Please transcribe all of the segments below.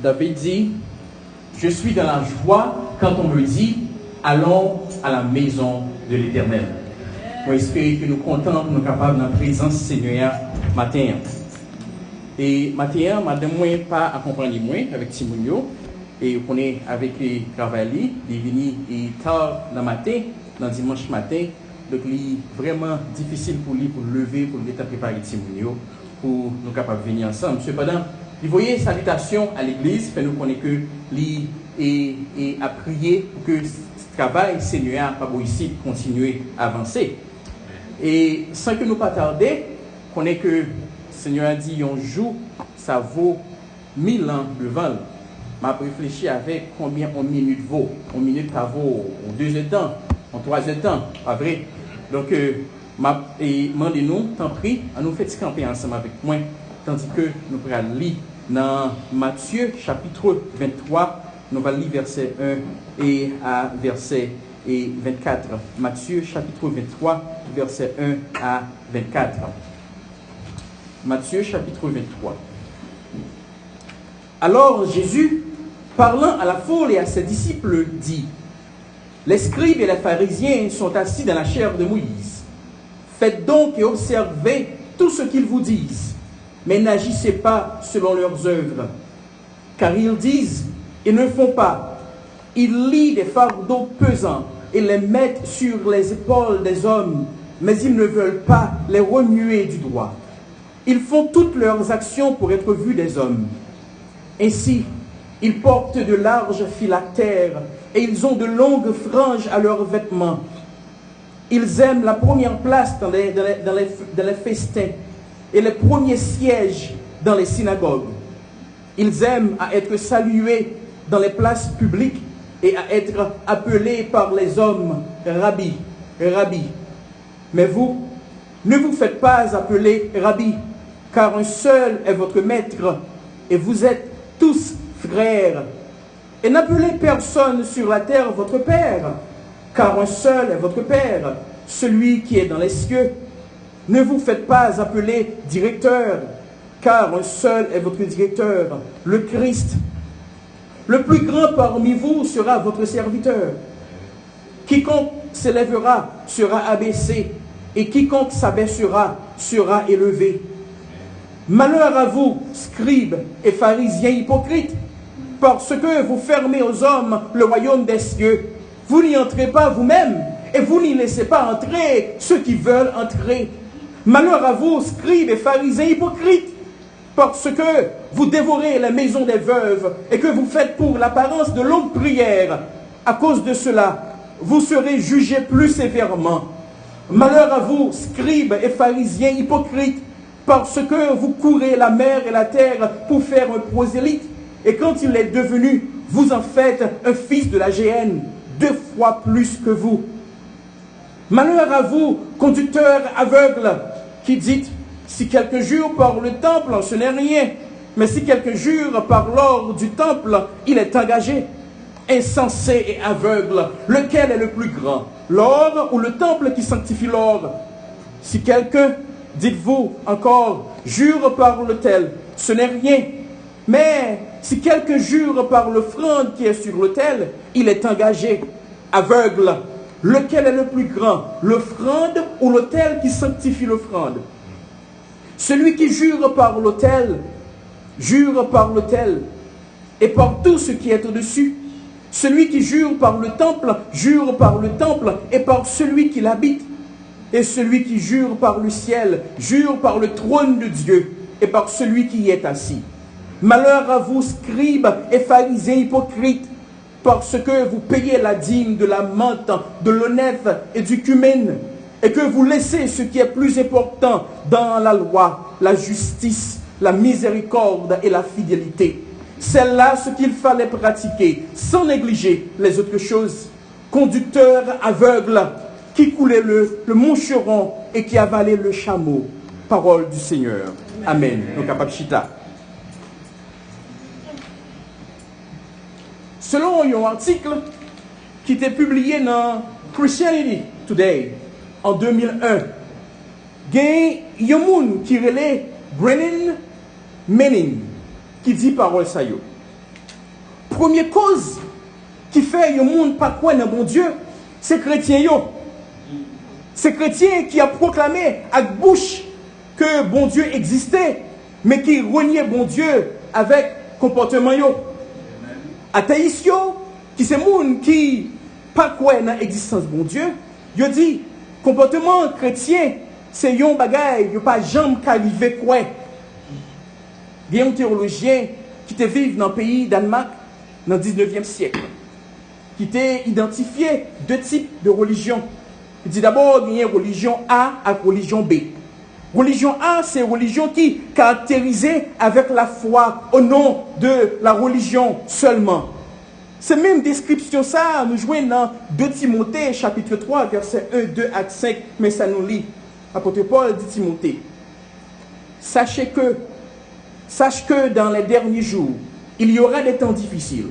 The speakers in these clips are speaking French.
David dit, je suis dans la joie quand on me dit, allons à la maison de l'Éternel. On espère que nous comptons, nous sommes capables de la présence Seigneur matin. Et matin, madame, moi, pas accompagner moi avec Timounio. Et on est avec les Cavaliers, ils viennent tard dans le matin, dans dimanche matin. Donc, il est vraiment difficile pour lui, pour lever, pour lui préparer Timounio, pour nous capables de venir ensemble. Cependant, vous voyez, salutation à l'église, fait nous connaître que lui et à prier pour que ce travail, Seigneur, pas ici, continuer à avancer. Et sans que nous pas tarder, connaît que le Seigneur a dit, un jour, ça vaut 1000 ans de vol. Je réfléchi avec combien une minute vaut. Une minute, ça vaut en 2 heures de temps, en 3 heures de temps, pas vrai? Donc, demandez-nous, tant pis, à nous faire camper ensemble avec moi, tandis que nous allons lire dans Matthieu chapitre 23, nous allons lire verset 1 et à verset 24. Matthieu chapitre 23, verset 1 à 24. Matthieu chapitre 23. Alors Jésus, parlant à la foule et à ses disciples, dit, les scribes et les pharisiens sont assis dans la chaire de Moïse. Faites donc et observez tout ce qu'ils vous disent, mais n'agissez pas selon leurs œuvres. Car ils disent et ne font pas. Ils lient des fardeaux pesants et les mettent sur les épaules des hommes, mais ils ne veulent pas les remuer du doigt. Ils font toutes leurs actions pour être vus des hommes. Ainsi, ils portent de larges phylactères et ils ont de longues franges à leurs vêtements. Ils aiment la première place dans les festins et les premiers sièges dans les synagogues. Ils aiment à être salués dans les places publiques et à être appelés par les hommes Rabbi, Rabbi. Mais vous, ne vous faites pas appeler Rabbi, car un seul est votre maître et vous êtes tous frères. Et n'appelez personne sur la terre votre Père, car un seul est votre Père, celui qui est dans les cieux. Ne vous faites pas appeler directeur, car un seul est votre directeur, le Christ. Le plus grand parmi vous sera votre serviteur. Quiconque s'élèvera sera abaissé, et quiconque s'abaissera sera élevé. Malheur à vous, scribes et pharisiens hypocrites, parce que vous fermez aux hommes le royaume des cieux. Vous n'y entrez pas vous-même, et vous n'y laissez pas entrer ceux qui veulent entrer. Malheur à vous, scribes et pharisiens hypocrites, parce que vous dévorez la maison des veuves et que vous faites pour l'apparence de longues prières. À cause de cela, vous serez jugés plus sévèrement. Malheur à vous, scribes et pharisiens hypocrites, parce que vous courez la mer et la terre pour faire un prosélyte, et quand il est devenu, vous en faites un fils de la géhenne, 2 fois plus que vous. Malheur à vous, conducteurs aveugles, qui dites, si quelqu'un jure par le temple, ce n'est rien, mais si quelqu'un jure par l'or du temple, il est engagé. Insensé et aveugle, lequel est le plus grand, l'or ou le temple qui sanctifie l'or? Si quelqu'un, dites-vous encore, jure par l'autel, ce n'est rien. Mais si quelqu'un jure par l'offrande qui est sur l'autel, il est engagé. Aveugle, lequel est le plus grand, l'offrande ou l'autel qui sanctifie l'offrande? Celui qui jure par l'autel et par tout ce qui est au-dessus. Celui qui jure par le temple et par celui qui l'habite. Et celui qui jure par le ciel, jure par le trône de Dieu et par celui qui y est assis. Malheur à vous, scribes et pharisiens hypocrites, parce que vous payez la dîme de la menthe, de l'honnête et du cumène, et que vous laissez ce qui est plus important dans la loi, la justice, la miséricorde et la fidélité. C'est là ce qu'il fallait pratiquer, sans négliger les autres choses. Conducteurs aveugles, qui coulait le moucheron et qui avalait le chameau. Parole du Seigneur. Amen. Donc, Kapapchita. Selon un article qui était publié dans Christianity Today en 2001, il y a un monde qui relève Brennan Manning qui dit parole ça yo. Première cause qui fait que le monde pas quoi dans bon Dieu, c'est chrétien yo. C'est chrétien qui a proclamé à bouche que bon Dieu existait, mais qui reniait bon Dieu avec comportement yo. Athéiste yo, qui c'est monde qui pas quoi dans l'existence bon Dieu, yo dit comportement chrétien c'est yon bagay, yo pas jamais qu'arriver quoi. Il y a un théologien qui te vivent dans le pays Danemark dans le 19e siècle, qui t'a identifié deux types de religions. Il dit d'abord, il y a une religion A et religion B. Religion A, c'est une religion qui est caractérisée avec la foi au nom de la religion seulement. Cette même description, ça, nous jouons dans 2 Timothée, chapitre 3, versets 1, 2 à 5, mais ça nous lit. Apôtre Paul dit Timothée, sache que dans les derniers jours, il y aura des temps difficiles,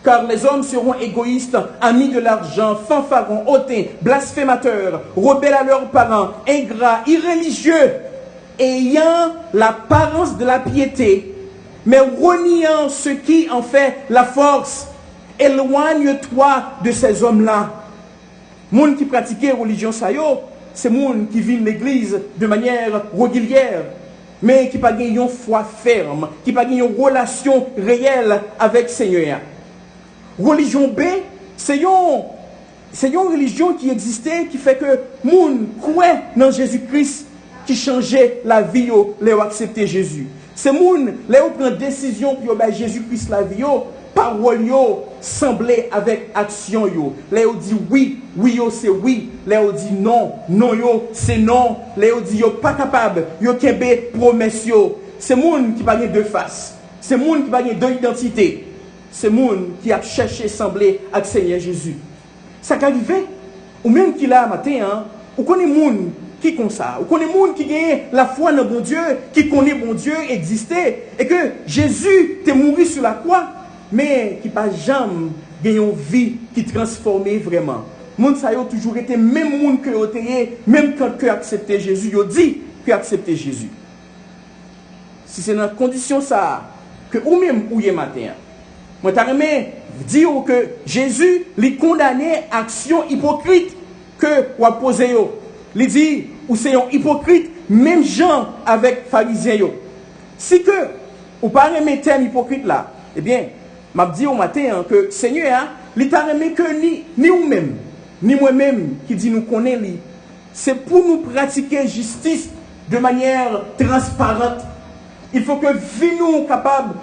car les hommes seront égoïstes, amis de l'argent, fanfarons, hautains, blasphémateurs, rebelles à leurs parents, ingrats, irréligieux, ayant l'apparence de la piété, mais reniant ce qui en fait la force. Éloigne-toi de ces hommes-là. Monde qui pratiquait religion ça yo, c'est monde qui vit l'église de manière régulière, mais qui n'a pas une foi ferme, qui n'a pas une relation réelle avec le Seigneur. Religion B, c'est une religion qui existait, qui fait que monde croit dans Jésus-Christ, qui changeait la vie, les accepter Jésus. C'est monde, les prend décision pour Jésus-Christ la vie, parole semblait avec action yo. Les dit oui, oui c'est oui. Les dit non, non c'est non. Les dit yo pas capable, yo kembe promesse yo. C'est monde qui pas de face. C'est monde qui pas de identité. C'est monde qui a cherché sembler avec Seigneur Jésus. Ça qu'arrivé ou même qui là matin hein, ou connaît monde qui comme ça, ou connaît monde qui gagne la foi dans bon Dieu, qui connaît bon Dieu existait et que Jésus t'est mort sur la croix. Mais qui pas jamais gagné une vie qui transformait vraiment. Moun sa yo toujours été même monde que yo teye, même quand que accepter Jésus, yo dit que accepter Jésus. Si c'est dans condition ça que ou même ou matin, moi t'a remet dire que Jésus lui condamné action hypocrite que ou a posé yo. Il dit ou c'est un hypocrite même gens avec pharisiens yo. Si que ou pas remet terme hypocrite là, eh bien m'a dit au matin que Seigneur, il t'a remis que ni ou-même, ni moi-même qui dit nous connaît lui. C'est pour nous pratiquer justice de manière transparente. Il faut que vie nous capable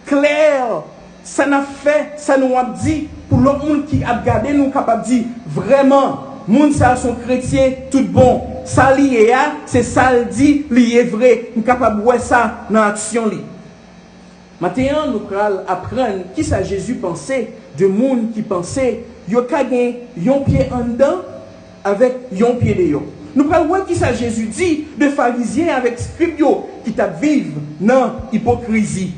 clair, ça n'a fait, ça nous a dit pour l'autre monde qui a regardé nous capable dire vraiment, monde ça sont chrétiens tout bon. Ça lié c'est ça le dit, lié vrai, nous capable voir ça dans l'action li. Maintenant, nous allons apprendre qui ça Jésus pensait, de monde qui pensait, yo kagé yon pied en dedans avec yon pied dehors. Nous allons voir qui ça Jésus dit de pharisiens avec scribes qui t'a vivre dans l'hypocrisie.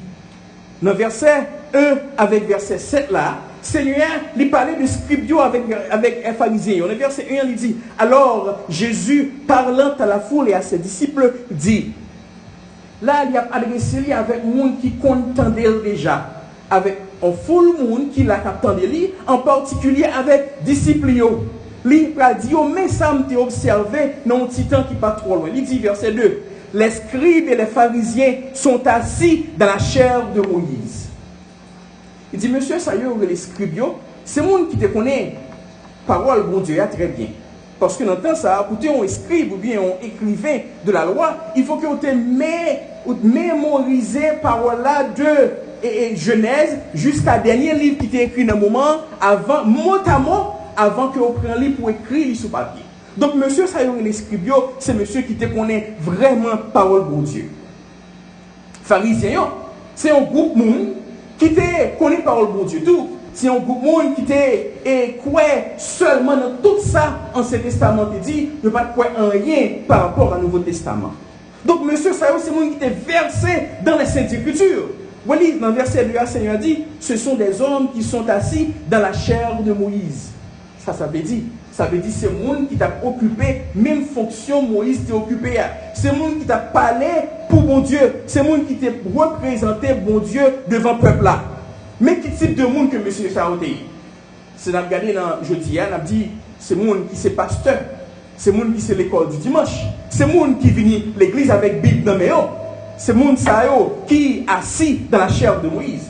Dans verset 1 avec verset 7 là, Seigneur, il parlait de scribes avec un pharisien. Dans verset 1, il dit, alors Jésus, parlant à la foule et à ses disciples, dit, là, il a adressé avec les gens qui contendaient déjà, avec un foule monde qui l'a attendu, en particulier avec les disciples. Il a dit, mais ça m'a observé dans un petit temps qui n'est pas trop loin. Il dit, verset 2, les scribes et les pharisiens sont assis dans la chair de Moïse. Il dit, monsieur, ça y est, les scribes, c'est le monde qui te connaît, parole, bon Dieu, très bien. Parce que dans le temps, ça, pour un scribe ou bien un écrivain de la loi, il faut que tu mémorises parole là de Genèse jusqu'à dernier livre qui était écrit dans le moment, avant, mot à mot, avant que vous preniez le livre pour écrire sur papier. Donc, monsieur Sayon les scribes, c'est monsieur qui te connaît vraiment parole de Dieu. Pharisiens, c'est un groupe monde qui te connaît parole de Dieu. Tout. C'est un groupe monde qui te croit seulement dans tout ça, Ancien Testament te dit, ne pas croire en rien par rapport au Nouveau Testament. Donc, monsieur Sayon, c'est le monde qui t'est versé dans les Saintes Écritures. Voilà, dans le verset 2, le Seigneur dit, ce sont des hommes qui sont assis dans la chair de Moïse. Ça veut dire, c'est le monde qui t'a occupé, même fonction Moïse t'a occupé. C'est le monde qui t'a parlé pour bon Dieu. C'est le monde qui t'a représenté bon Dieu devant le peuple là. Mais qui type de monde que monsieur Saoté. C'est dans regarder dans jeudi, on a dit c'est monde qui c'est pasteur, c'est monde qui c'est l'école du dimanche, c'est monde qui vient l'église avec Bible dans mes yeux, c'est monde ça qui assis dans la chair de Moïse.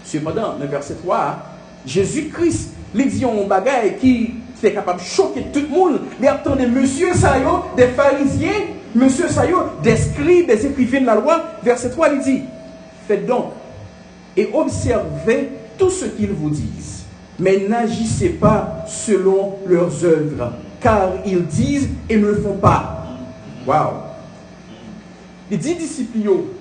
Cependant, dans le verset 3, Jésus-Christ, il dit un bagage qui est capable de choquer tout le monde. Il attend des monsieur Sayo, des pharisiens, monsieur Sayo, des scribes, des écrivains de la loi. Verset 3, il dit, faites donc et observez tout ce qu'ils vous disent, mais n'agissez pas selon leurs œuvres, car ils disent et ne le font pas. Waouh! Il dit disciples,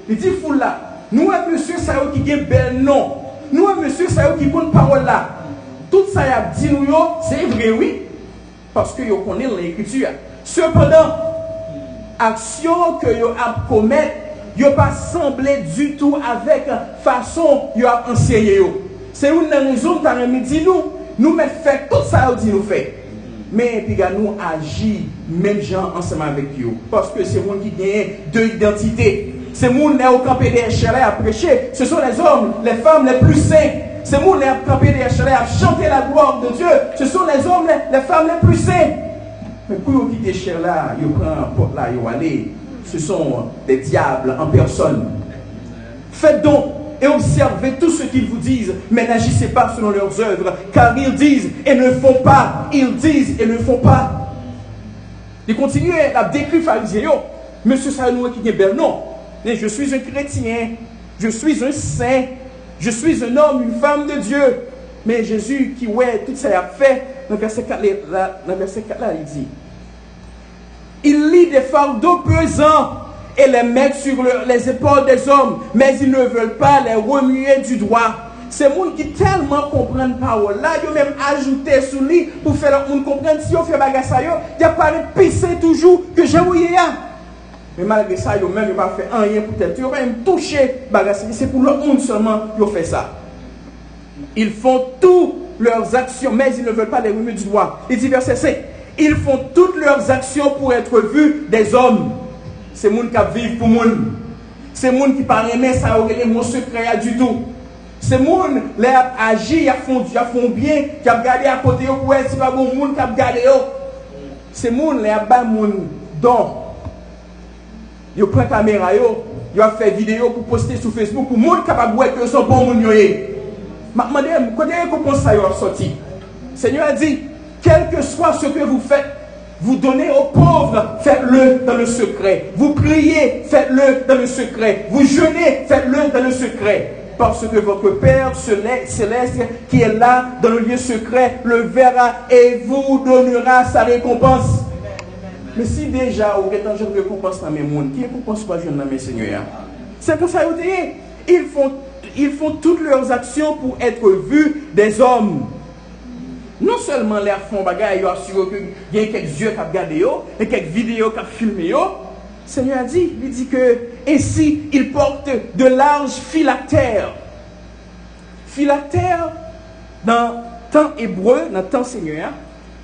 il dit foule là, nous un monsieur Sayo qui a bel nom, nous un monsieur Sayo qui bonne parole là. Tout ça y a dit nous, c'est vrai, oui, parce que vous connaissez l'écriture. Cependant, action que vous avez commettre, vous n'avez pas semblé du tout avec la façon que vous avez enseigné. C'est une raison que vous dit nous mettons fait tout ça que nous fait. Mais puis nous agissons même gens ensemble avec vous. Parce que c'est monde qui gagne deux identités. C'est monde qui est au campé des HLA à prêcher. Ce sont les hommes, les femmes les plus saints. C'est monde qui est au campé des HLA à chanter la gloire de Dieu. Ce sont les hommes, les femmes les plus saints. Mais pour vous quitter cher là, vous prenez un porte là, vous allez. Ce sont des diables en personne. Faites donc et observez tout ce qu'ils vous disent, mais n'agissez pas selon leurs œuvres, car ils disent et ne font pas. Ils disent et ne font pas. Il continue à décrire pharisien. Monsieur Sanou qui est bel nom. Je suis un chrétien, je suis un saint, je suis un homme, une femme de Dieu. Mais Jésus qui tout ça a fait, dans le verset 4 là, il dit, il lit des fardeaux pesants et les mettent sur les épaules des hommes, mais ils ne veulent pas les remuer du doigt. C'est les gens qui tellement comprennent la parole là, ils ont même ajouté sous lui pour faire les gens comprendre. Si on fait bagage ça, il n'y a pas de pisser toujours que j'ai oublié. Mais malgré ça, ils n'ont même pas fait rien pour tel. Ils n'ont même touché bagage. C'est pour le monde seulement qu'ils ont fait ça. Ils font toutes leurs actions, mais ils ne veulent pas les remuer du doigt. Il dit verset 5. Ils font toutes leurs actions pour être vus des hommes. C'est les gens qui vivent pour moi. C'est les gens qui ne parlent pas ça, mon secret du tout. C'est les gens qui agissent, qui font bien, qui ont gardé à côté, ouais, c'est pas bon monde qui a gardé. C'est les gens qui ont don. Ils prennent la caméra, ils ont fait vidéo pour poster sur Facebook pour les gens qui sont capables de sont bons. Madame, quand vous pensez ça, vous sorti. Le Seigneur a dit, quel que soit ce que vous faites, vous donnez aux pauvres, faites-le dans le secret. Vous priez, faites-le dans le secret. Vous jeûnez, faites-le dans le secret. Parce que votre Père céleste qui est là dans le lieu secret le verra et vous donnera sa récompense. Mais si déjà vous êtes en train de récompense dans mes mondes, qui récompense pas jeune dans mes seigneurs? C'est pour ça que ils font toutes leurs actions pour être vus des hommes. Non seulement les font bagaille, ils assurent qu'il y a quelques yeux qui ont regardé, et quelques vidéos qui ont filmé. Le Seigneur a dit, il dit que ainsi ils portent de larges phylactères. Phylactères, dans le temps hébreu, dans le temps Seigneur,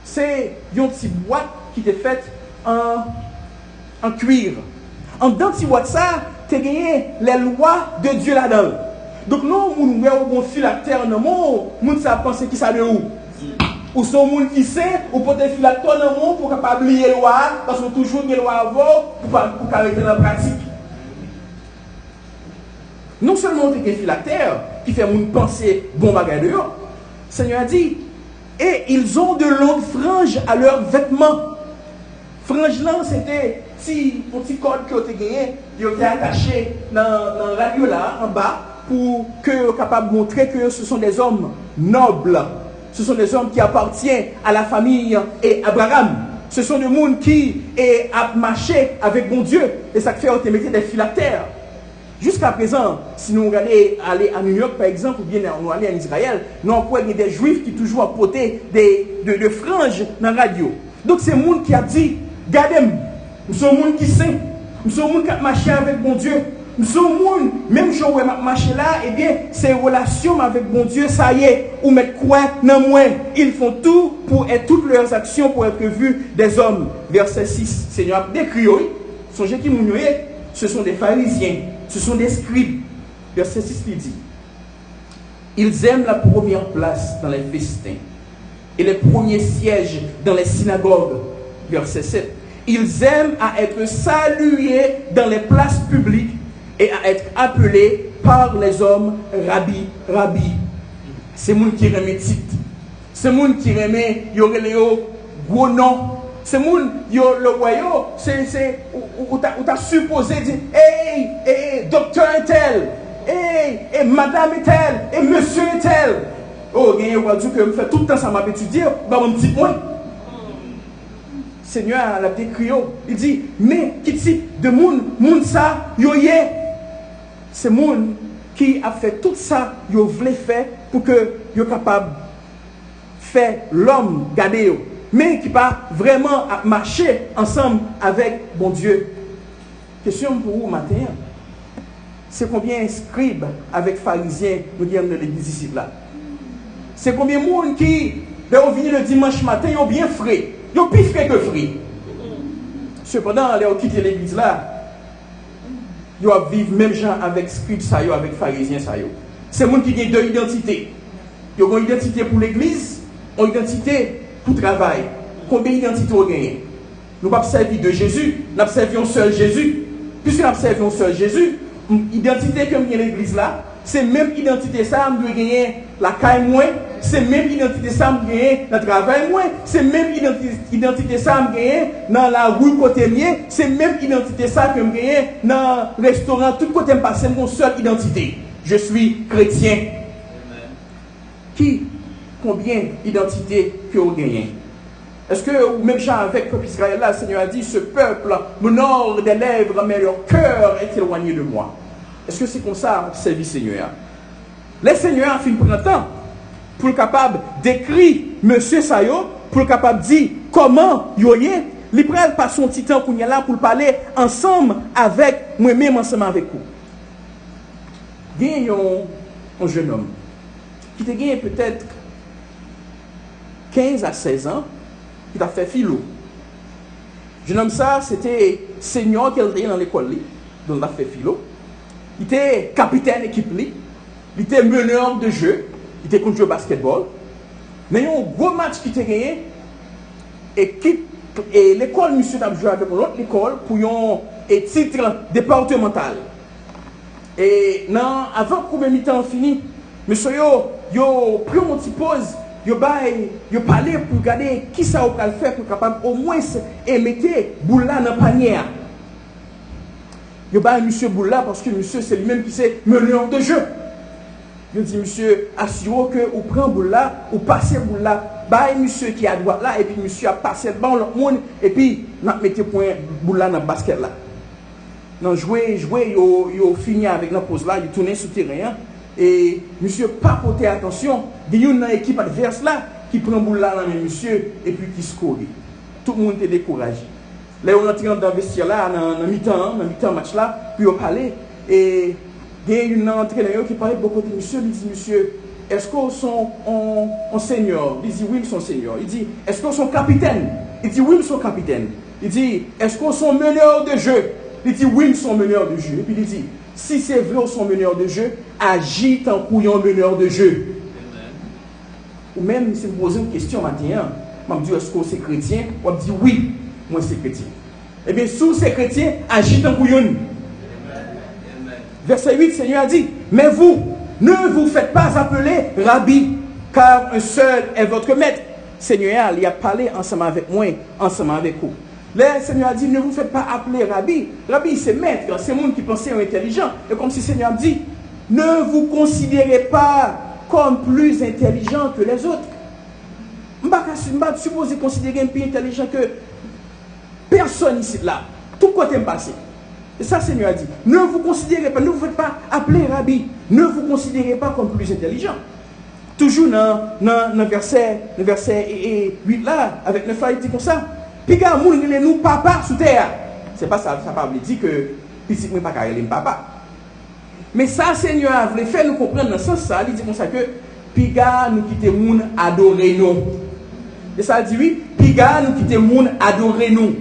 c'est une petite boîte qui était faite en cuir. En dans cette boîte, tu as gagné les lois de Dieu là-dedans. Donc, nous, nous avons un phylactère dans le monde, nous savons penser qui ça de où. Ou sont les gens qui sait, ou peut être phylactère dans le monde pour ne pas oublier la loi, parce que toujours les lois avant pour arrêter la pratique. Non seulement tu es phylactère qui fait mon penser bon bagage de eux, le Seigneur a dit, et ils ont de longues franges à leurs vêtements. Frange là, c'était un petit code que tu as gagné, ils ont été attachés dans la radio là, en bas, pour que soient capables de montrer que ce sont des hommes nobles. Ce sont des hommes qui appartiennent à la famille et Abraham. Ce sont des gens qui ont marché avec mon Dieu. Et ça fait qu'ils mettent des phylactères. Jusqu'à présent, si nous regardons aller à New York par exemple, ou bien nous aller en Israël, nous avons des juifs qui toujours apporté de franges dans la radio. Donc c'est des gens qui ont dit, regardez, nous sommes des gens qui sont, nous sommes des gens qui ont marché avec mon Dieu. Nous sommes des gens, même si on marché là, eh bien, ces relations avec mon Dieu, ça y est, ou mettre quoi dans moi. Ils font tout pour être toutes leurs actions pour être vus des hommes. Verset 6, Seigneur décrit, songez qui nous ce sont des pharisiens, ce sont des scribes. Verset 6, il dit, Ils aiment la première place dans les festins et les premiers sièges dans les synagogues. Verset 7. Ils aiment à être salués dans les places publiques et à être appelés par les hommes Rabbi, Rabbi. C'est moun qui remet titre. C'est moun qui remet Yoreleo gros nom. C'est moun le royaume. C'est où t'as supposé dire hey, docteur est tel, hey, madame est tel, et monsieur est tel. Oh, il y a un que me fait tout le temps ça m'a étudié, bah mon petit point. Seigneur a décrit, il dit, mais qui type de moun ça, yo yé. C'est moun qui a fait tout ça, yo voulait faire pour que yo capable faire l'homme garder yo, mais qui pas vraiment marcher ensemble avec bon Dieu. Question pour vous matin, c'est combien de scribes avec pharisiens nous disons dans l'église ici là? C'est combien de monde qui, quand on vient le dimanche matin, ils ont bien frais. Ils ont plus frais que frais. Cependant, ils ont quitté l'église là. Ils vivent même gens avec scribes, avec pharisiens. C'est des gens qui ont deux identités. Ils ont une identité pour l'église, une identité pour le travail. Combien d'identités ont gagné? Nous n'avons pas servi de Jésus, nous avons servi un seul Jésus. Puisque nous avons servi un seul Jésus, l'identité que nous avons l'église là, c'est même identité ça, nous devons gagner la caille moins, c'est même identité ça, nous gagner dans le travail moins, c'est même identité ça, nous gagner dans la rue côté mien, c'est même identité ça que nous gagner dans le restaurant, tout côté me passe, c'est mon seule identité. Je suis chrétien. Amen. Qui, combien d'identités que vous gagnez? Est-ce que, même gens avec le peuple Israël, là, le Seigneur a dit, ce peuple m'honore des lèvres, mais leur cœur est éloigné de moi. Est-ce que c'est comme ça, servir Seigneur? Le Seigneur a fait un temps pour le capable d'écrire Monsieur Sayo, pour le capable de dire comment il y a, il prend pas son petit temps qu'on y a là pour parler ensemble avec moi-même, ensemble avec vous. Il y a un jeune homme qui a gagné peut-être 15 à 16 ans, qui a fait philo. Le jeune homme ça, c'était senior qui était dans l'école, donc il a fait philo. Il était capitaine d'équipe, il était meneur de jeu, il était contre le basketball. Mais il y a un gros match qui était gagné et l'école, monsieur, a joué avec l'autre école pour un titre départemental. Et non, avant que le mi-temps fini, monsieur, yo pris une petite pause, yo parlé pour regarder qui ça va faire pour capable au moins mettre boula dans le panier. Yo ba monsieur boula parce que monsieur c'est lui-même qui c'est meneur de jeu. Je dis monsieur assure que ou prend boula ou passer boula, ba monsieur qui à droite là et puis monsieur a passé le banc l'autre monde et puis n'a mettre point boula dans basket là. Non jouer yo fini avec la pause là, il tourner sur terrain et monsieur pas porter attention, il y a une équipe adverse là qui prend boula là mais monsieur et puis qui score. Tout le monde est découragé. Là, on rentre dans le vestiaire là, dans le mi-temps match là, puis on parlait. Et il y a une entraîneur qui parlait beaucoup de monsieur. Il dit, monsieur, est-ce qu'on sont en senior? Il dit, oui, ils sont seniors. Il dit, est-ce qu'on sont capitaine? Il dit, oui, ils sont capitaine. Il dit, est-ce qu'on sont meneurs de jeu? Il dit, oui, ils sont meneurs de jeu. Et puis il dit, si c'est vrai, ils sont meneurs de jeu, agis en couillant meneur de jeu. Amen. Ou même, si vous posez une question maintenant, je me dis, est-ce qu'on c'est chrétien? On me dit, oui. Moi, c'est chrétien. Eh bien, sous ces chrétiens, agit en couillon. Verset 8, le Seigneur a dit, mais vous, ne vous faites pas appeler Rabbi, car un seul est votre maître. Seigneur, il a parlé ensemble avec moi, ensemble avec vous. Le Seigneur a dit, ne vous faites pas appeler Rabbi. Rabbi, c'est maître, c'est le monde qui pensait intelligent. Et comme si le Seigneur a dit, ne vous considérez pas comme plus intelligent que les autres. Je ne suis pas supposé considérer un plus intelligent que personne ici là, tout côté me passé. Et ça, Seigneur a dit, ne vous considérez pas, ne vous faites pas appeler Rabbi, ne vous considérez pas comme plus intelligent. Toujours dans le verset 8 là, avec le frère, il dit comme ça, Piga moun nous papa sous terre. C'est pas ça, ça ne veut dire que petit moi pas carré papa. Mais ça, Seigneur a voulu faire nous comprendre dans ce sens ça, il dit comme ça que Piga nous quitter moun adorer nous. Et ça dit oui, Piga nous quitter moun adorer nous.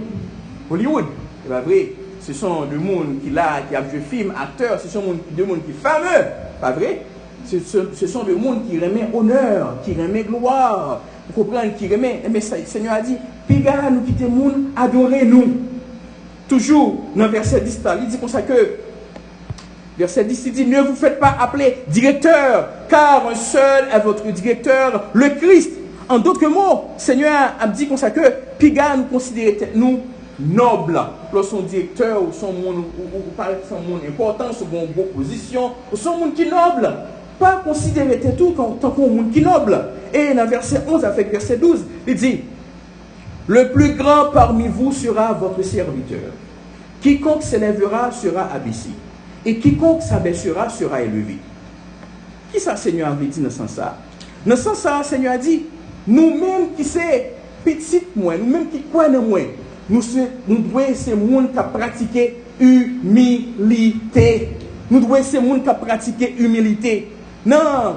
Hollywood, c'est pas vrai. Ce sont des gens qui a joué film, acteurs, ce sont des gens qui sont fameux, pas vrai? ce sont des mondes qui remettent honneur, qui remettent gloire. Vous comprenez, qui remet. Mais le Seigneur a dit, Piga, nous quittons le monde, adorez-nous. Toujours, dans le verset 10, il dit comme ça que, verset 10, il dit, ne vous faites pas appeler directeur, car un seul est votre directeur, le Christ. En d'autres mots, le Seigneur a dit comme ça que, Piga, nous considérons nous nobles. Lorsqu'on directeur, ou son monde, ou parle son monde important, son bonne position, ou son monde qui est noble. Pas considérer tout tant qu'on monde qui est noble. Et dans verset 11 avec verset 12, il dit, le plus grand parmi vous sera votre serviteur. Quiconque s'élèvera sera abaissé. Et quiconque s'abaissera sera élevé. Qui ça, Seigneur avait dit dans ce sens-là? Dans ce sens-là, Seigneur a dit, nous-mêmes qui sommes petits, nous-mêmes qui croyons moins, nous devons ces monde qui pratiquer humilité. Nous devons ces monde qui pratiquer humilité. Non.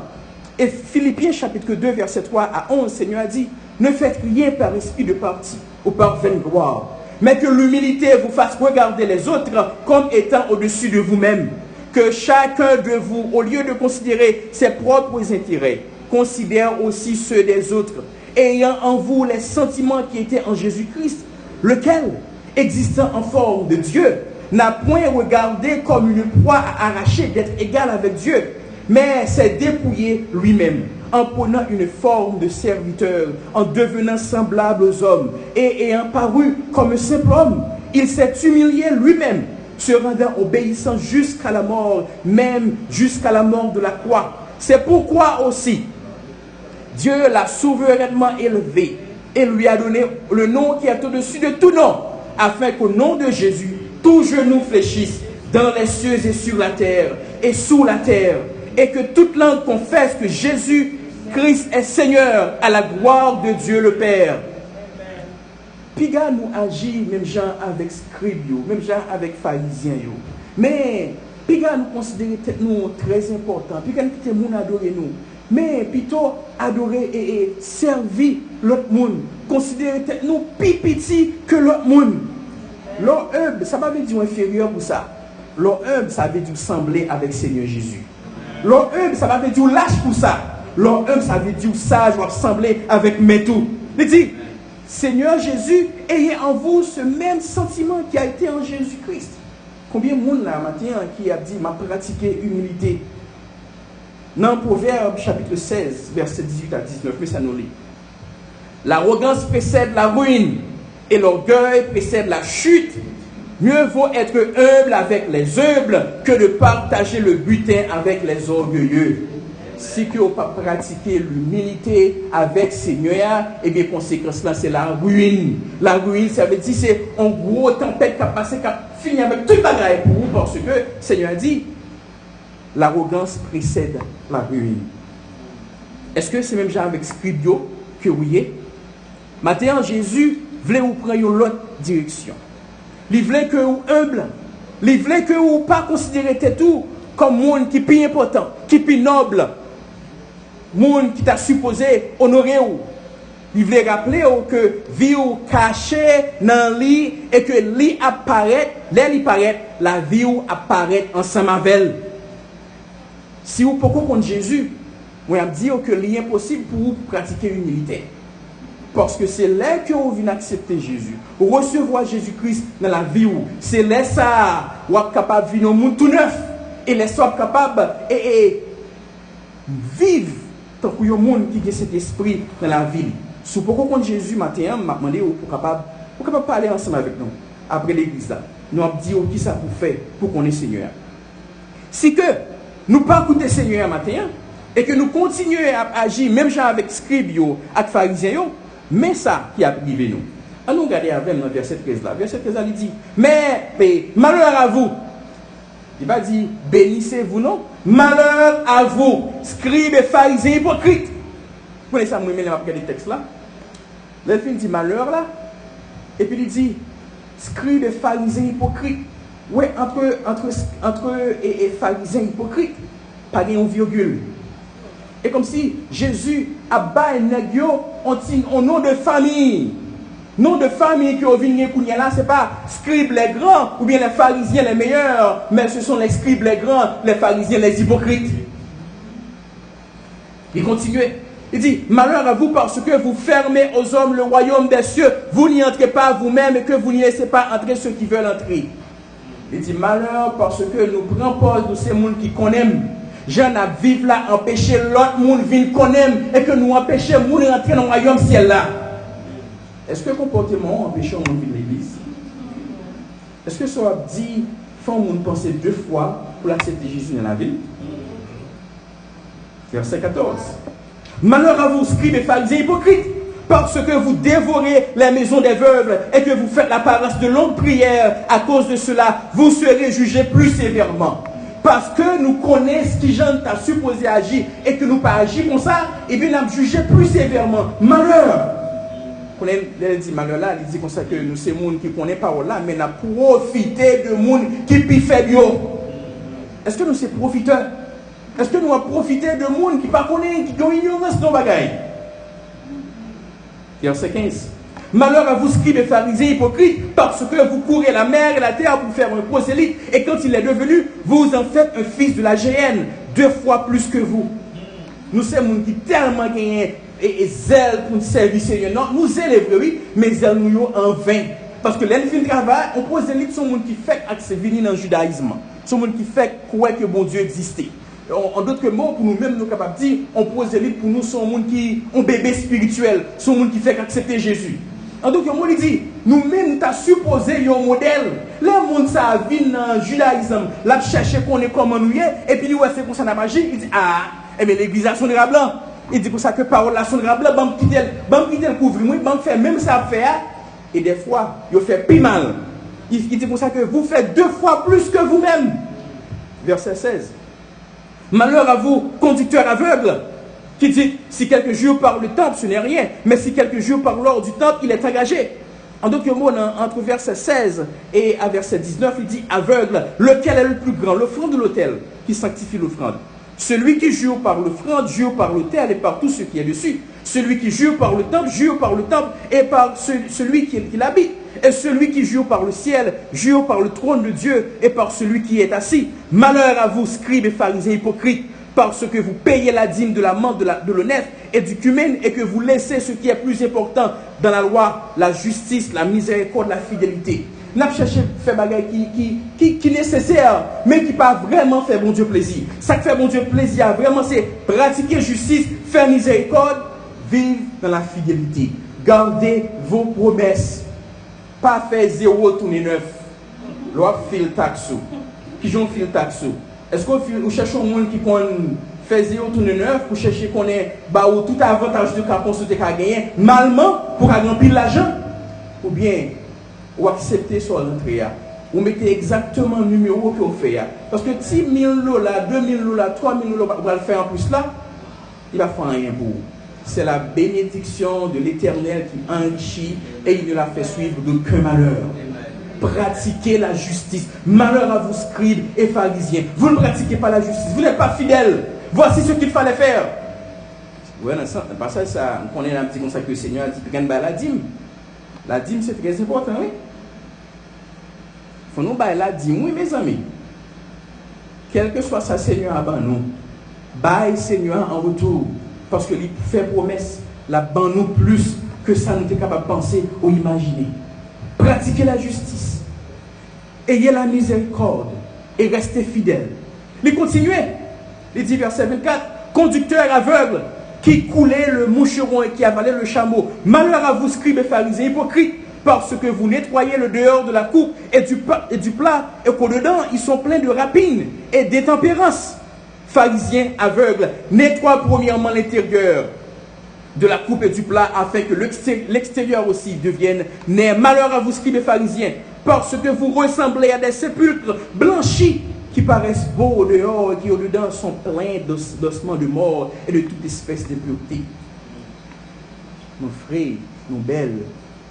Et Philippiens chapitre 2, verset 3 à 11, Seigneur a dit, ne faites rien par esprit de parti ou par vaine gloire, mais que l'humilité vous fasse regarder les autres comme étant au-dessus de vous-même. Que chacun de vous, au lieu de considérer ses propres intérêts, considère aussi ceux des autres, ayant en vous les sentiments qui étaient en Jésus-Christ, lequel, existant en forme de Dieu, n'a point regardé comme une proie à arracher d'être égal avec Dieu, mais s'est dépouillé lui-même, en prenant une forme de serviteur, en devenant semblable aux hommes, et ayant paru comme un simple homme, il s'est humilié lui-même, se rendant obéissant jusqu'à la mort, même jusqu'à la mort de la croix. C'est pourquoi aussi, Dieu l'a souverainement élevé, et lui a donné le nom qui est au-dessus de tout nom, afin qu'au nom de Jésus, tout genou fléchisse dans les cieux et sur la terre, et sous la terre, et que toute langue confesse que Jésus-Christ est Seigneur à la gloire de Dieu le Père. Piga nous agit même gens avec scribes, même gens avec pharisiens. Mais Piga nous considère nous très important. Piga nous quitte nous adorer nous. Mais plutôt adorer et servir l'autre monde. Considérer nous plus petit que l'autre monde. L'homme humble, ça ne veut pas dire inférieur pour ça. L'homme humble, ça veut dire sembler avec Seigneur Jésus. L'homme humble, ça veut dire lâche pour ça. L'homme humble, ça veut dire sage ou sembler avec mes tout. Il dit, Seigneur Jésus, ayez en vous ce même sentiment qui a été en Jésus-Christ. Combien de monde là matin qui a dit m'a pratiqué humilité? Dans Proverbe chapitre 16, verset 18 à 19, mais ça nous lit. L'arrogance précède la ruine et l'orgueil précède la chute. Mieux vaut être humble avec les humbles que de partager le butin avec les orgueilleux. Si que on pas pratiquer l'humilité avec Seigneur, et bien conséquence là c'est la ruine. La ruine, ça veut dire c'est un gros tempête qui a passé, qui a fini avec tout le bagage pour vous, parce que Seigneur a dit l'arrogance précède la ruine. Est-ce que c'est même genre avec Scribio que vous voyez? Maintenant, Jésus voulait vous prendre l'autre direction. Il voulait que vous humble. Il voulait que vous pas considérer tout comme monde qui est plus important, qui est plus noble. Monde qui t'a supposé honorer vous. Il voulait rappeler que vie ou cachée dans lit et que lit apparaît, l'elle paraît, la vie ou apparaît ensemble avec elle. Si vous pouvez contre Jésus, vous allez dire que l'est impossible pour vous pratiquer l'humilité. Parce que c'est là que vous venez accepter Jésus. Vous recevoir Jésus-Christ dans la vie. C'est là ça vous êtes capable de vivre un monde tout neuf. Et là vous êtes capable de vivre tant que un monde qui a cet esprit dans la vie. Si vous pouvez contre Jésus matin, je m'a demandé vous capable parler ensemble avec nous. Après l'église là. Nous allons dire qui ça pour faire pour qu'on ait Seigneur. Si que nous pas écouter Seigneur matin et que nous continuons à agir même genre avec scribes avec pharisiens, mais ça qui a privé nous. Allons regarder avec nous verset 13 là. Verset 13 là il dit mais malheur à vous. Il va dire bénissez-vous non. Malheur à vous, scribes et pharisiens hypocrites. Vous connaissez ça, moi je vais regarder le texte là. Le film dit malheur là. Et puis il dit scribes et pharisiens hypocrites. Oui, entre et pharisiens hypocrites, pas une virgule. Et comme si Jésus a bas un nom de famille. Nom de famille qui ont venu là, ce n'est pas scribes les grands ou bien les pharisiens les meilleurs, mais ce sont les scribes les grands, les pharisiens les hypocrites. Il continuait. Il dit, malheur à vous parce que vous fermez aux hommes le royaume des cieux. Vous n'y entrez pas vous-même et que vous n'y laissez pas entrer ceux qui veulent entrer. Il dit, malheur parce que nous prenons pause de ces gens qui connaissent. J'en a vivre là, empêcher l'autre monde vient connaître et que nous empêchons les gens d'entrer dans le royaume ciel là. Est-ce que le comportement empêche les gens de l'église? Est-ce que ça dit, faut nous penser 2 fois pour accepter Jésus dans la ville? Verset 14. Malheur à vous, scribes et pharisiens hypocrites, parce que vous dévorez les maisons des veuves et que vous faites l'apparence de longues prières. À cause de cela, vous serez jugés plus sévèrement. Parce que nous connaissons qui gens t'a supposé agir et que nous pas agir comme ça, et bien nous avons jugé plus sévèrement. Malheur. Il dit malheur là, il dit comme ça que nous c'est monde qui connaît parole là, mais nous avons profité de monde qui pi faible. Est-ce que nous sommes profiteurs? Est-ce que nous avons profité de monde qui ne connaît, qui ont ignorance de nos bagailles? Verset 15. Malheur à vous, scribes et pharisiens hypocrites, parce que vous courez la mer et la terre pour faire un prosélyte, et quand il est devenu, vous en faites un fils de la géhenne, 2 fois plus que vous. Nous sommes qui tellement gagnent et zèle pour servir Seigneur. Non, nous zèle oui, mais zèle nous en vain. Parce que l'enfin travail, on prosélyte sont monde qui fait accès venir dans le judaïsme. Sont monde qui fait croire que bon Dieu existait. En d'autres mots, pour nous-mêmes, nous sommes capables de dire, on prosélyte pour nous, sont monde qui ont bébé spirituel, sont monde qui fait accepter Jésus. En d'autres mots, il dit, nous-mêmes, nous avons supposé un modèle. Les gens qui vivent dans le judaïsme, là, chercher qu'on est comme nous et puis, c'est comme ça, la magie. Il dit, eh bien, l'église a son drap blanc. Il dit pour ça que parole a son drap blanc, bam, quitter le couvre-moi, bam, fait même ça faire. Et des fois, il fait plus mal. Il dit pour ça que vous faites 2 fois plus que vous-même. Verset 16. Malheur à vous, conducteurs aveugles, qui dit, si quelques jours par le temple, ce n'est rien, mais si quelques jours par l'ordre du temple, il est engagé. En d'autres mots, entre verset 16 et à verset 19, il dit, aveugle, lequel est le plus grand? L'offrande de l'autel qui sanctifie l'offrande. Celui qui jure par l'offrande, jure par l'autel et par tout ce qui est dessus. Celui qui jure par le temple, jure par le temple et par celui qui l'habite. Et celui qui jure par le ciel, jure par le trône de Dieu et par celui qui est assis. Malheur à vous, scribes et pharisiens hypocrites, parce que vous payez la dîme de la menthe, de l'honnête et du cumène, et que vous laissez ce qui est plus important dans la loi, la justice, la miséricorde, la fidélité. Nous avons cherché à faire des choses qui nécessaires, mais qui pas vraiment faire bon Dieu plaisir. Ça qui fait bon Dieu plaisir, vraiment, c'est pratiquer justice, faire miséricorde, vivre dans la fidélité. Gardez vos promesses. Pas faire 0 tourner 9. L'autre fil taxo. Qui joue fil taxo? Est-ce que vous cherchez un monde qui fait 0 tourner 9 pour chercher qu'on ait tout avantage de consulter qu'à gagner, malement pour remplir l'argent? Ou bien, ou accepter sur l'entrée, ou mettez exactement le numéro que vous faites. Parce que si 1000 $, 2000 $, 3000 $, vous allez le faire en plus là, il va faire rien pour vous. C'est la bénédiction de l'Éternel qui enrichit et il ne la fait suivre d'aucun malheur. Pratiquez la justice. Malheur à vous, scribes et pharisiens. Vous ne pratiquez pas la justice. Vous n'êtes pas fidèles. Voici ce qu'il fallait faire. Oui, dans le passage, on connaît un petit comme ça que le Seigneur a dit qu'il y a la dîme. La dîme, c'est très important, oui. Il faut nous bailler la dîme, oui, mes amis. Quel que soit ça, Seigneur, avant nous, baille Seigneur en retour. Parce qu'il fait promesse, la ban nous plus que ça nous est capable de penser ou imaginer. Pratiquez la justice. Ayez la miséricorde et restez fidèles. Il continuait. Il dit verset 24, conducteur aveugle qui coulait le moucheron et qui avalait le chameau. Malheur à vous, scribes et pharisiens hypocrites, parce que vous nettoyez le dehors de la coupe et du plat, et qu'au-dedans, ils sont pleins de rapines et d'intempérance. Pharisiens aveugles, nettoie premièrement l'intérieur de la coupe et du plat afin que l'extérieur aussi devienne net. Malheur à vous, scribes et pharisiens, parce que vous ressemblez à des sépulcres blanchis qui paraissent beaux au dehors et qui au dedans sont pleins d'ossements de mort et de toute espèce d'impureté. Nos frères, nos belles,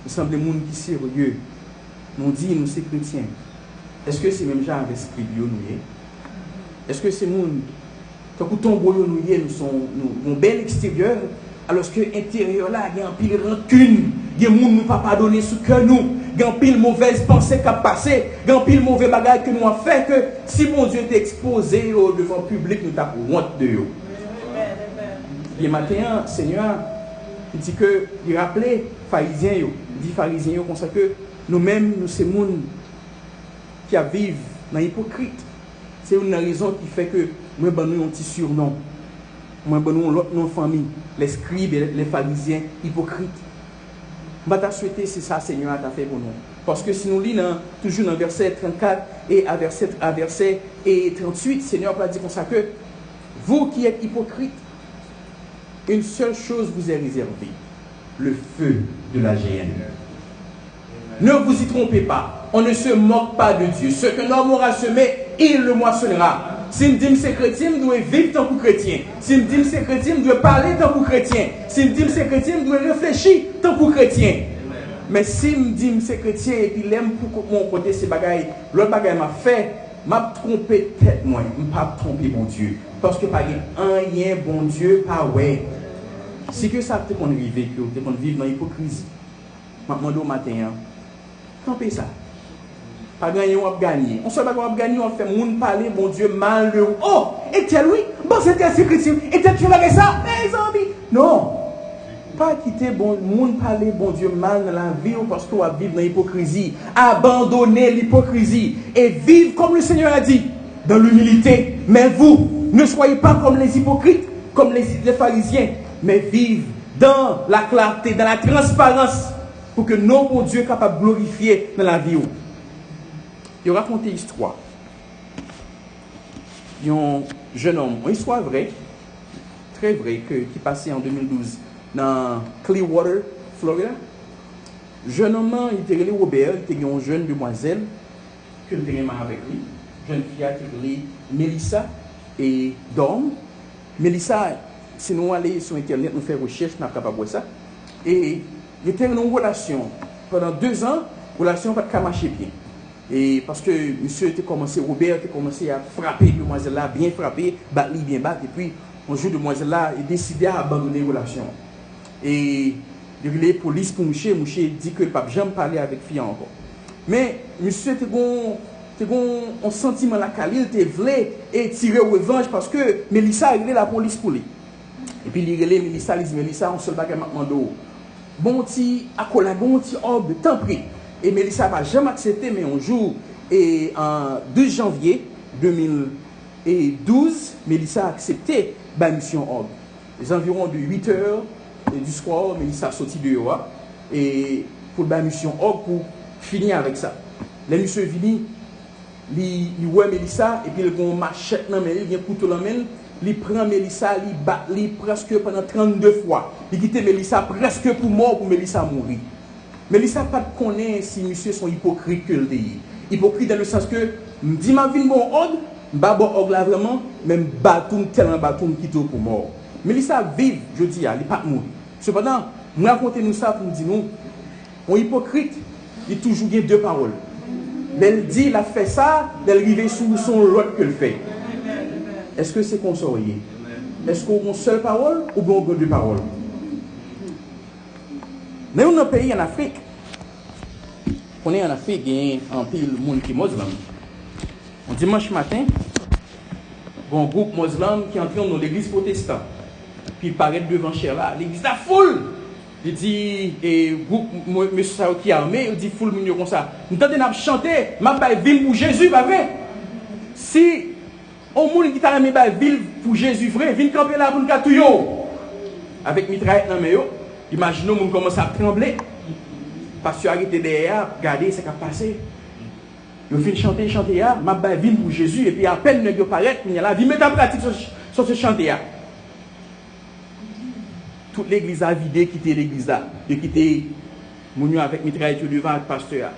nous sommes des gens qui sont sérieux. Nous disons, nous sommes chrétiens. Est-ce que c'est même genre avec scribes nous? Est-ce que c'est nous quand nous tombons, nous sommes un bel extérieur, alors que l'intérieur là, il y a un pile rancune, il y a des gens qui ne pas pardonner ce que nous, il y a un pile mauvaise pensée qui a passé, il y a un pile mauvais bagage que nous avons fait, que si mon Dieu t'est exposé devant le public, nous t'avons honte de eux. le matin, Seigneur, il dit que, il rappelait pharisiens, il dit pharisiens comme ça que nous-mêmes, nous sommes gens qui vivent dans l'hypocrite. C'est une raison qui fait que nous avons un petit surnom. Nous avons l'autre nom de famille, les scribes et les pharisiens hypocrites. Je vais souhaiter c'est ça, Seigneur, a fait pour nous. Parce que si nous lisons toujours dans verset 34 et à verset 38, Seigneur va dire comme ça que vous qui êtes hypocrites, une seule chose vous est réservée, le feu de la géhenne. Ne vous y trompez pas, on ne se moque pas de Dieu. Ce qu'un homme aura semé, il le moissonnera. Si je dis que c'est chrétien, je dois vivre tant que chrétien. Si je dis que c'est chrétien, je dois parler tant que chrétien. Si je dis que c'est chrétien, je dois réfléchir tant que chrétien. Mais si je dis que c'est chrétien et qu'il aime pour mon côté ces bagailles, l'autre bagaille m'a fait, m'a trompé tête moi, je ne pas tromper mon Dieu. Parce que pas rien bon Dieu, pas ouais. Si que ça, tu qu'on vive, tu qu'on vive dans l'hypocrisie. Je demande au matin, campez ça. Pas gagner, on va gagner. On ne sait pas qu'on va gagner, on fait moun parler, bon Dieu, mal le. Oh, et tel oui, bon c'est chrétien, et tel tu vas ça, mes amis. Non. Pas quitter bon moun parler, bon Dieu, mal dans la vie, parce qu'on va vivre dans l'hypocrisie. Abandonner l'hypocrisie et vivre comme le Seigneur a dit, dans l'humilité. Mais vous, ne soyez pas comme les hypocrites, comme les pharisiens, mais vivre dans la clarté, dans la transparence, pour que nos bons Dieu capables de glorifier dans la vie. Il raconte une histoire. Il y a un jeune homme, une histoire vraie, très vraie, qui passait en 2012 dans Clearwater, Florida. Jeune homme, il était relé Robert, il était une jeune demoiselle, que il était avec lui. Jeune fille qui était Melissa et Dom. Melissa, si nous allons sur Internet, nous faisons recherche, nous sommes capables de ça. Et il était dans une relation. Pendant 2 ans, relation pas de marcher bien. Et parce que monsieur était commencé, Robert était commencé à frapper demoiselle là, bien frapper, battre bien battre. Et puis, un jour, demoiselle là, il décidé à abandonner la relation. Et il a la police pour monsieur dit que le pape jamais parlé avec fille encore. Mais monsieur était un sentiment la calil, il voulait et tirer revanche parce que Melissa a réglé la police pour lui. Et puis il a réglé Melissa, il dit Melissa, on se bat avec Mando. Bon petit accolade, bon petit orbe, tant pis. Et Melissa n'a jamais accepté, mais un jour, et en 2 janvier 2012, Melissa a accepté la mission orbe. Les environs de 8 heures du soir, Melissa a sorti de dehors et pour la mission orbe pour finir avec ça. Les monsieur vini, il voit Melissa et puis il a une machette dans main, il a un couteau dans main, il prend Melissa, il bat presque pendant 32 fois. Il quitte Melissa presque pour mort pour Melissa mourir. Melissa pas connaît si monsieur sont hypocrites que le dit. Hypocrite dans le sens que dit ma vie bon ordre, ba bon ordre là vraiment, même batoum tellement batoum qui pour mort. Melissa vive, je dis, elle pas mourir. Cependant, nous racontez nous ça pour nous dire nous, on hypocrite, il toujours y a 2 paroles. Elle dit, il a fait ça, elle arrive sous son l'autre que le fait. Est-ce que c'est qu'on saurait? Est-ce qu'on a une seule parole ou bien on a 2 paroles? Mais on a un pays en Afrique. On est en Afrique, il y a un pile de monde qui est musulman. Un dimanche matin, il y a un groupe musulman qui entre dans l'église protestante. Puis il paraît devant cher là, l'église la foule. Il dit, et groupe, monsieur qui est armé, il dit foule comme ça. Nous avons chanté, ma ville pour Jésus, pas vrai? Si au monde qui t'a mis la ville pour Jésus vrai, viens camper là pour nous catouiller. Avec mitraillette dans mes imaginons qu'on commence à trembler. Parce que arrêté derrière, regardez ce qui a passé. Ils viennent chanter, ma ville pour Jésus, et puis à peine ne paraît, il y a la vie, mettre en pratique sur ce chanter. Toute l'église a vidé, quitté l'église là. Il a quitté mon avec mitraillette devant le pasteur.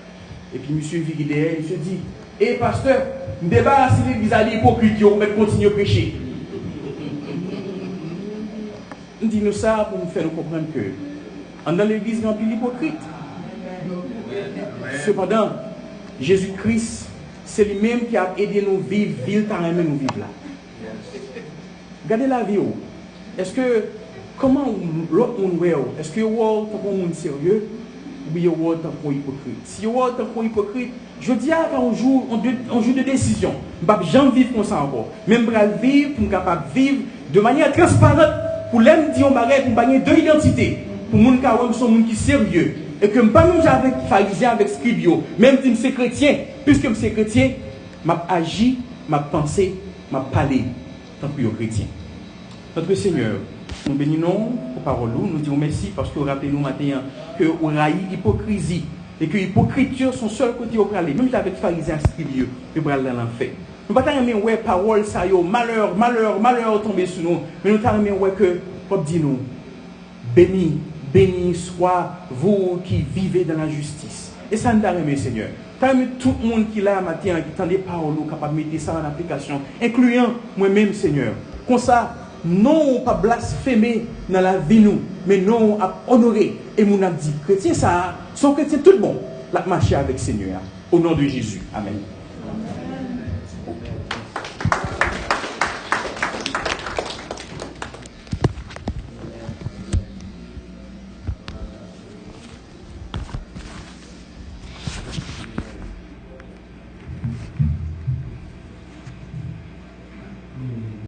Et puis monsieur vient derrière, il se dit, hé pasteur, nous débarrassons l'église à l'hypocrite, on va continuer à prêcher. Nous disons ça pour nous faire comprendre que dans l'église remplie d'hypocrites. Cependant, Jésus-Christ, c'est lui-même qui a aidé nous à vivre, ville, t'as aimé nous vivre là. Regardez la vie. Est-ce que, comment l'autre monde voit? Est-ce que vous êtes un monde sérieux ou bien vous êtes un hypocrite? Si vous êtes un hypocrite, je dis qu'un jour de décision, je ne vais jamais vivre comme ça encore. Même pour vivre, pour capable vivre de manière transparente, pour l'aime dire bâti un bagage pour gagner deux identités. Pour les gens qui sont des gens qui sont sérieux. Et que je ne suis pas même avec pharisiens, avec scribio. Même si je suis chrétien, puisque je suis chrétien, je agi, je pensé, je parlé, tant que je suis chrétien. Notre Seigneur, nous bénissons pour parole, nous disons merci parce que vous rappelez nous matin que vous raillez l'hypocrisie et que l'hypocriture sont seul côté où aller. Même avec pharisiens, scribio, vous allez dans l'enfer. Nous ne pouvons pas aimer ouais parole ça yo malheur tomber sur nous, mais nous t'aimer ouais que comme dit nous béni soit vous qui vivez dans la justice. Et ça nous a aimé Seigneur. T'aimes tout le monde qui là matin qui tend des paroles capable de mettre ça en application, incluant moi-même Seigneur. Comme ça non pas blasphémer dans la vie nous, mais non à honorer et mon a dit chrétien ça, son chrétien tout le monde, la marcher avec Seigneur au nom de Jésus. Amen.